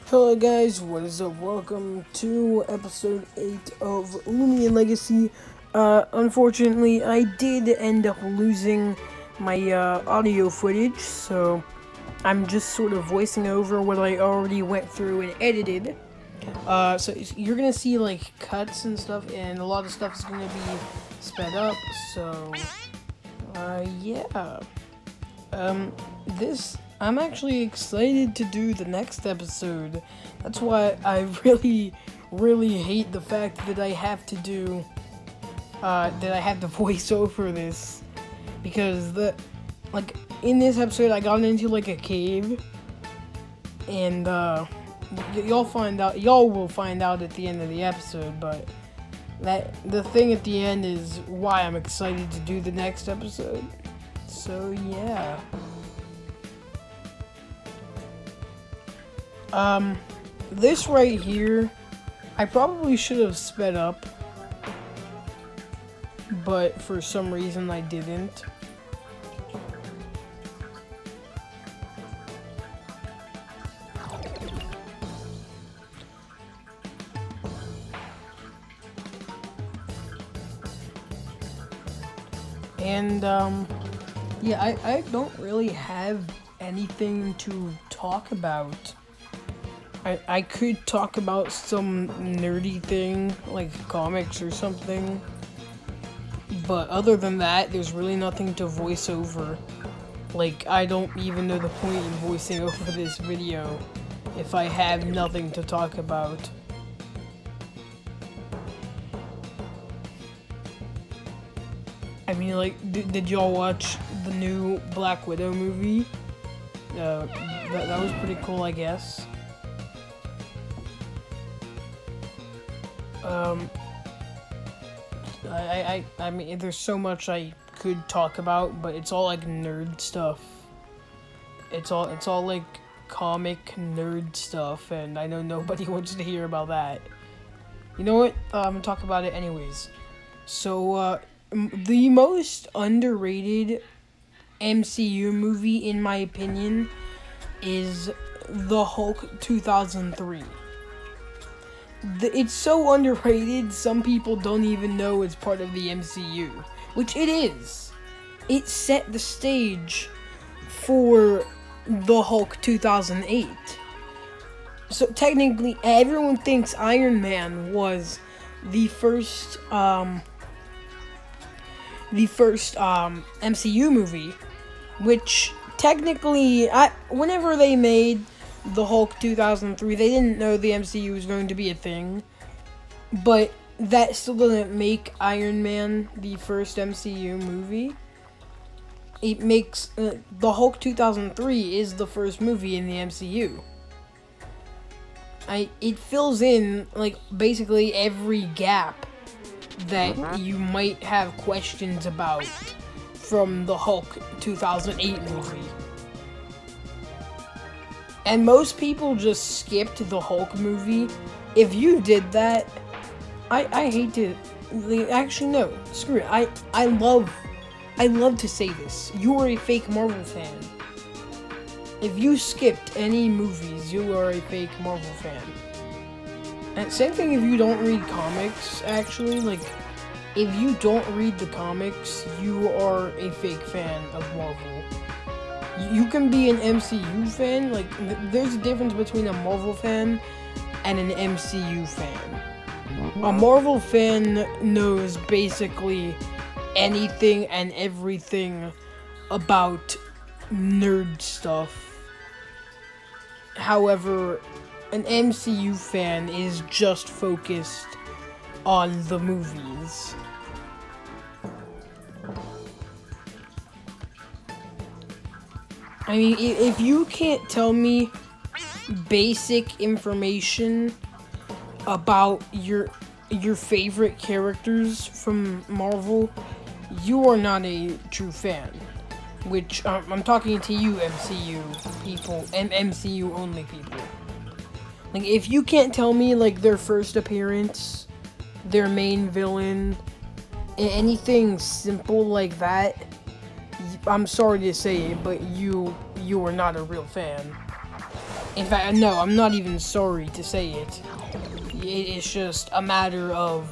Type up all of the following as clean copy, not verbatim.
Hello guys, what is up? Welcome to episode 8 of Loomian Legacy. Unfortunately, I did end up losing my audio footage, so I'm just sort of voicing over what I already went through and edited. So you're gonna see like cuts and stuff, and a lot of stuff is gonna be sped up, so yeah. I'm actually excited to do the next episode. That's why I really hate the fact that I have to do, that I have to voice over this. Because in this episode I got into like a cave. And, y'all will find out at the end of the episode, but the thing at the end is why I'm excited to do the next episode. So, yeah. This right here, I probably should have sped up, but for some reason I didn't. And, yeah, I don't really have anything to talk about. I could talk about some nerdy thing, like comics or something, but other than that, there's really nothing to voice over. Like, I don't even know the point in voicing over this video if I have nothing to talk about. I mean, like, did y'all watch the new Black Widow movie? That was pretty cool, I guess. I mean, there's so much I could talk about, but it's all like nerd stuff. It's all like comic nerd stuff, and I know nobody wants to hear about that. You know what? I'm gonna talk about it anyways. So, the most underrated MCU movie, in my opinion, is The Hulk 2003. It's so underrated, some people don't even know it's part of the MCU, which it is. It set the stage for The Hulk 2008. So technically, everyone thinks Iron Man was the first MCU movie, which technically, whenever they made The Hulk 2003, they didn't know the MCU was going to be a thing, but that still doesn't make Iron Man the first MCU movie. It makes, The Hulk 2003 is the first movie in the MCU. It fills in, like, basically every gap that you might have questions about from the Hulk 2008 movie. And most people just skipped the Hulk movie. If you did that, I hate to, actually no, screw it. I love to say this. You are a fake Marvel fan. If you skipped any movies, you are a fake Marvel fan. And same thing if you don't read comics, actually. Like, if you don't read the comics, you are a fake fan of Marvel. You can be an MCU fan, like, there's a difference between a Marvel fan and an MCU fan. A Marvel fan knows basically anything and everything about nerd stuff. However, an MCU fan is just focused on the movies. I mean, if you can't tell me basic information about your favorite characters from Marvel, you are not a true fan. Which, I'm talking to you, MCU people, and MCU only people. Like, if you can't tell me, like, their first appearance, their main villain, anything simple like that, I'm sorry to say it, but you are not a real fan. In fact, no, I'm not even sorry to say it. It's just a matter of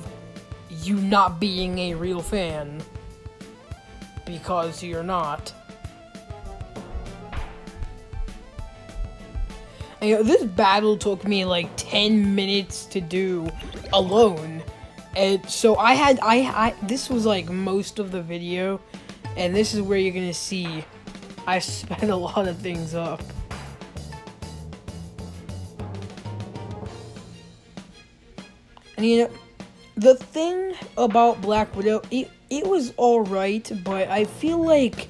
you not being a real fan. Because you're not. And, you know, this battle took me like 10 minutes to do alone. And so this was like most of the video. And this is where you're gonna see I sped a lot of things up. And you know, the thing about Black Widow, it was alright, but I feel like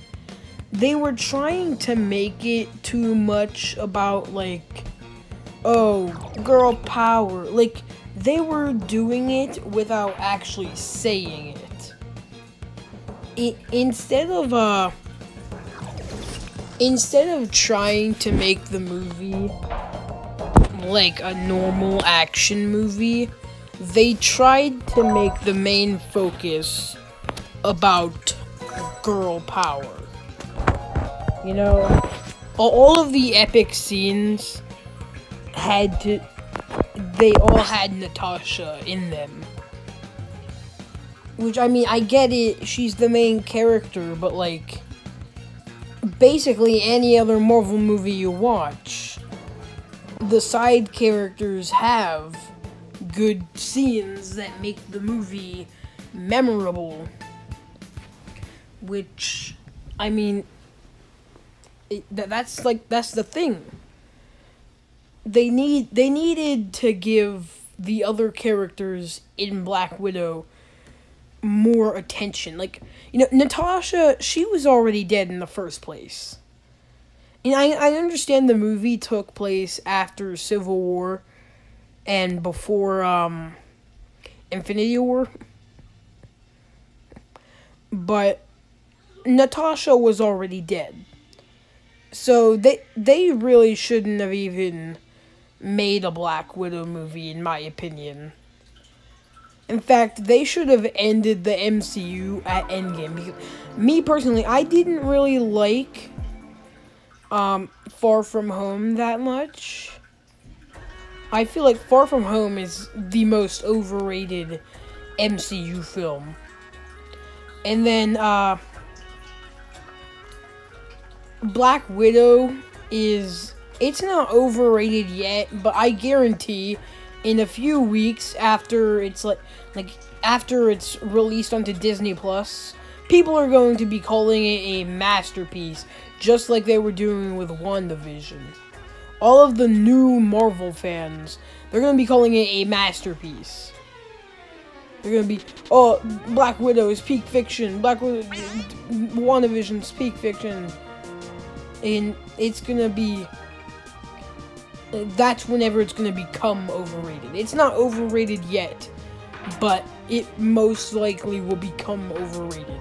they were trying to make it too much about, like, oh, girl power. Like, they were doing it without actually saying it. Instead of trying to make the movie like a normal action movie, they tried to make the main focus about girl power. You know, all of the epic scenes they all had Natasha in them. Which, I mean, I get it, she's the main character, but like, basically any other Marvel movie you watch, the side characters have good scenes that make the movie memorable. Which, I mean, that's the thing. They needed to give the other characters in Black Widow more attention. Like, you know, Natasha, she was already dead in the first place. And I understand the movie took place after Civil War and before Infinity War. But Natasha was already dead. So they really shouldn't have even made a Black Widow movie, in my opinion. In fact, they should have ended the MCU at Endgame. Because me personally, I didn't really like Far From Home that much. I feel like Far From Home is the most overrated MCU film. And then Black Widow it's not overrated yet, but I guarantee in a few weeks after it's after it's released onto Disney Plus, people are going to be calling it a masterpiece, just like they were doing with WandaVision. All of the new Marvel fans, they're going to be calling it a masterpiece. They're going to be, oh, Black Widow is peak fiction, WandaVision's peak fiction. And it's gonna be, that's whenever it's gonna become overrated. It's not overrated yet, but it most likely will become overrated.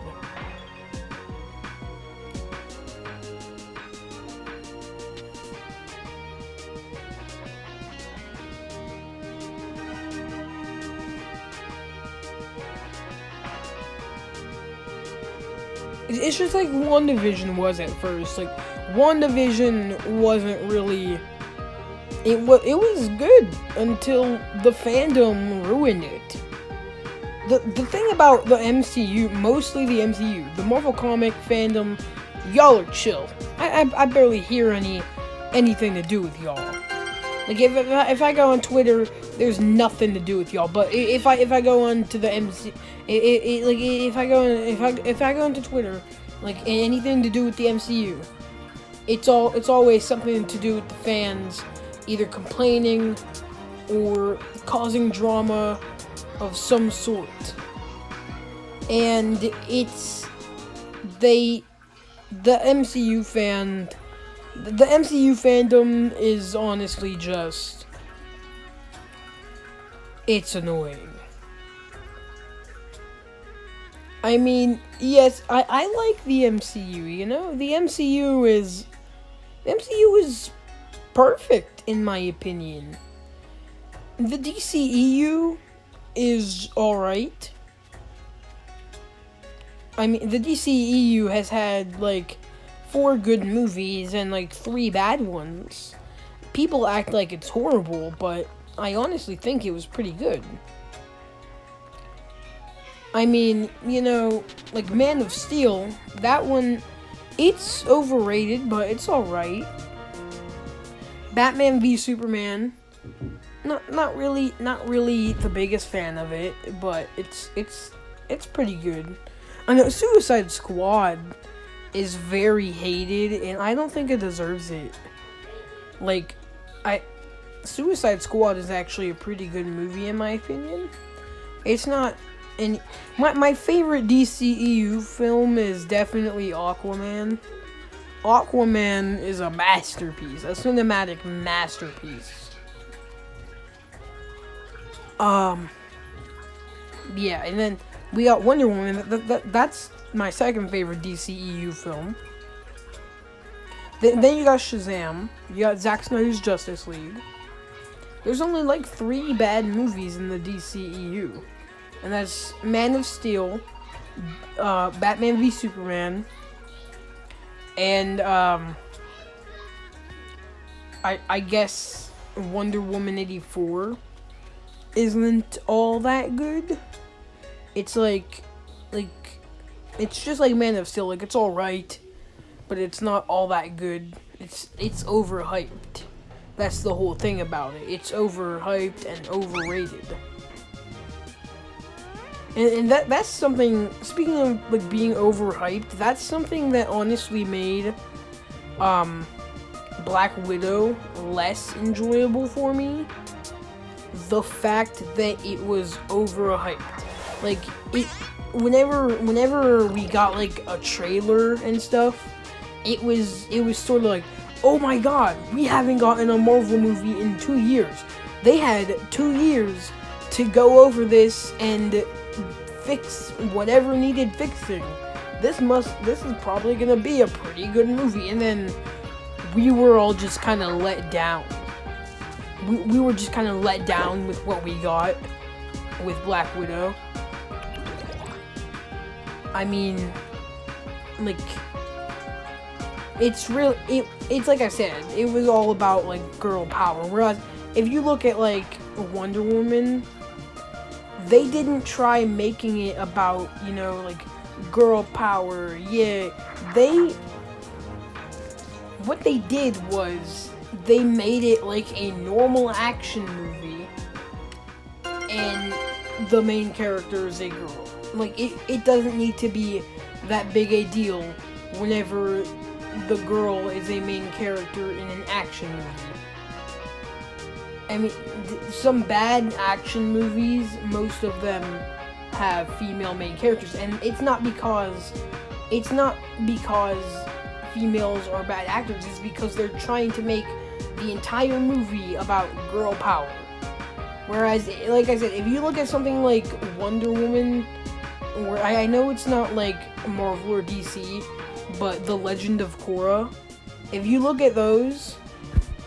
It's just like WandaVision was at first. Like, WandaVision wasn't really... It was good until the fandom ruined it. The thing about the MCU, mostly the MCU, the Marvel comic fandom, y'all are chill. I barely hear anything to do with y'all. Like, if I go on Twitter, there's nothing to do with y'all. But if I go on to the MC, like if I go into Twitter, like anything to do with the MCU, it's always something to do with the fans either complaining or causing drama of some sort. And it's the MCU fandom is honestly just, it's annoying. I mean, yes, I like the MCU, you know? The MCU is perfect, in my opinion. The DCEU is alright. I mean, the DCEU has had, like, 4 good movies and, like, 3 bad ones. people act like it's horrible, but I honestly think it was pretty good. I mean, you know, like Man of Steel, that one, it's overrated, but it's alright. Batman v Superman, not really the biggest fan of it, but it's pretty good. I know Suicide Squad is very hated, and I don't think it deserves it. Like, Suicide Squad is actually a pretty good movie in my opinion. It's not, and my favorite DCEU film is definitely Aquaman. Aquaman is a masterpiece, a cinematic masterpiece. Yeah, and then we got Wonder Woman. That's my second favorite DCEU film. Then you got Shazam. You got Zack Snyder's Justice League. There's only like 3 bad movies in the DCEU, and that's Man of Steel, Batman v Superman, and I guess Wonder Woman 84 isn't all that good. It's like it's just like Man of Steel. Like, it's all right, but it's not all that good. It's overhyped. That's the whole thing about it. It's overhyped and overrated. And that's something, speaking of like being overhyped, that's something that honestly made Black Widow less enjoyable for me. The fact that it was overhyped. Like, whenever we got like a trailer and stuff, it was sort of like, oh my god, we haven't gotten a Marvel movie in 2 years. They had 2 years to go over this and fix whatever needed fixing. This is probably gonna be a pretty good movie. And then we were all just kind of let down. We were just kind of let down with what we got with Black Widow. I mean, like, it's like I said, it was all about like girl power. Whereas if you look at like Wonder Woman, they didn't try making it about, you know, like girl power. Yeah, what they did was they made it like a normal action movie, and the main character is a girl. Like, it doesn't need to be that big a deal whenever the girl is a main character in an action movie. I mean, some bad action movies, most of them have female main characters, and it's not because females are bad actors. It's because they're trying to make the entire movie about girl power. Whereas, like I said, if you look at something like Wonder Woman, or I know it's not like Marvel or DC, but The Legend of Korra, if you look at those,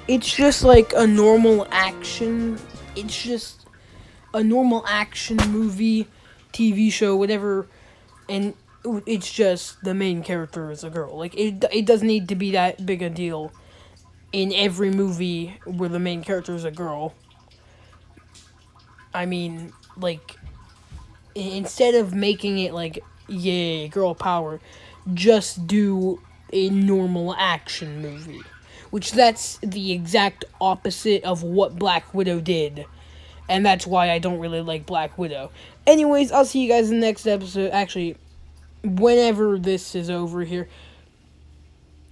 it's just like a normal action. It's just a normal action movie, TV show, whatever, and it's just the main character is a girl. Like, it doesn't need to be that big a deal in every movie where the main character is a girl. I mean, like, instead of making it like, yay, girl power, just do a normal action movie. Which that's the exact opposite of what Black Widow did. And that's why I don't really like Black Widow. Anyways, I'll see you guys in the next episode. Actually, whenever this is over here.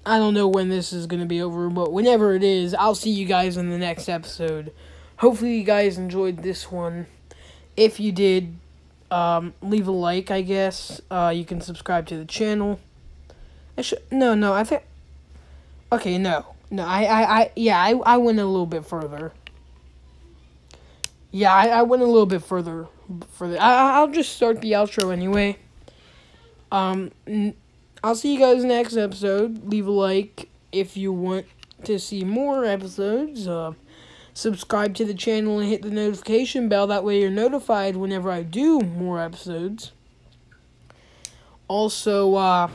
I don't know when this is going to be over, but whenever it is, I'll see you guys in the next episode. Hopefully you guys enjoyed this one. If you did, leave a like, I guess. You can subscribe to the channel. I think... Okay, no, I went a little bit further. Yeah, I went a little bit further. I'll just start the outro anyway. I'll see you guys in the next episode. Leave a like if you want to see more episodes. Subscribe to the channel and hit the notification bell. That way you're notified whenever I do more episodes. Also,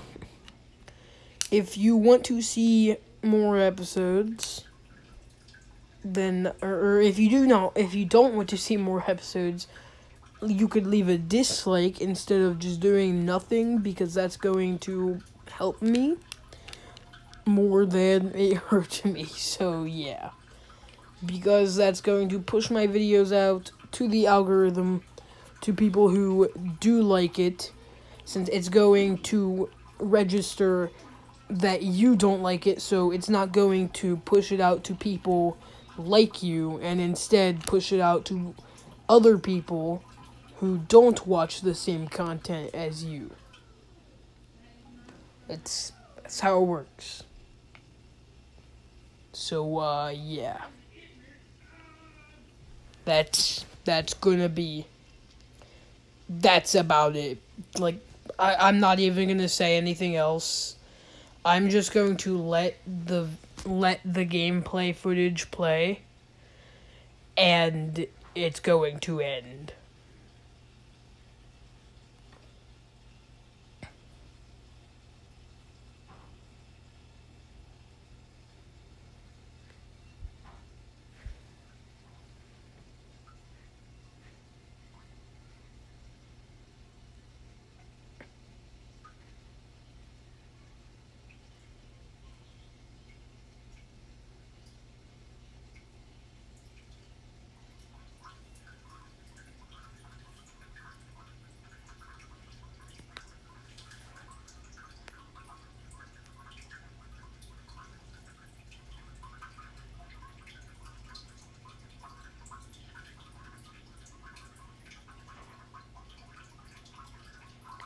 if you want to see more episodes, then, or if you don't want to see more episodes, you could leave a dislike instead of just doing nothing, because that's going to help me more than it hurts me. So yeah, because that's going to push my videos out to the algorithm, to people who do like it, since it's going to register that you don't like it, so it's not going to push it out to people like you, and instead push it out to other people who don't watch the same content as you. That's how it works. So yeah. That's about it. Like, I'm not even gonna say anything else. I'm just going to let the gameplay footage play, and it's going to end.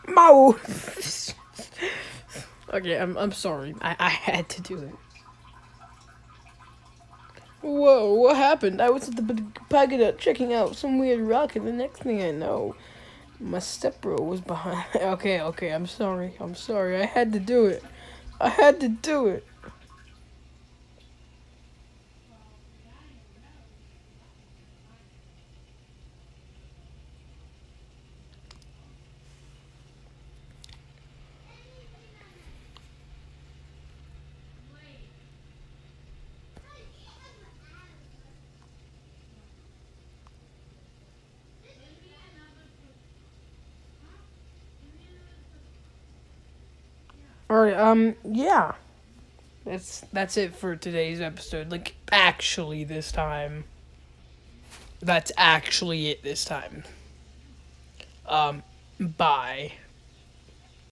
Mo. Okay, I'm sorry. I had to do it. Whoa, what happened? I was at the pagoda checking out some weird rock, and the next thing I know, my stepbro was behind. Okay, I'm sorry. I had to do it. Alright, yeah. That's it for today's episode. Like, actually this time. That's actually it this time. Bye.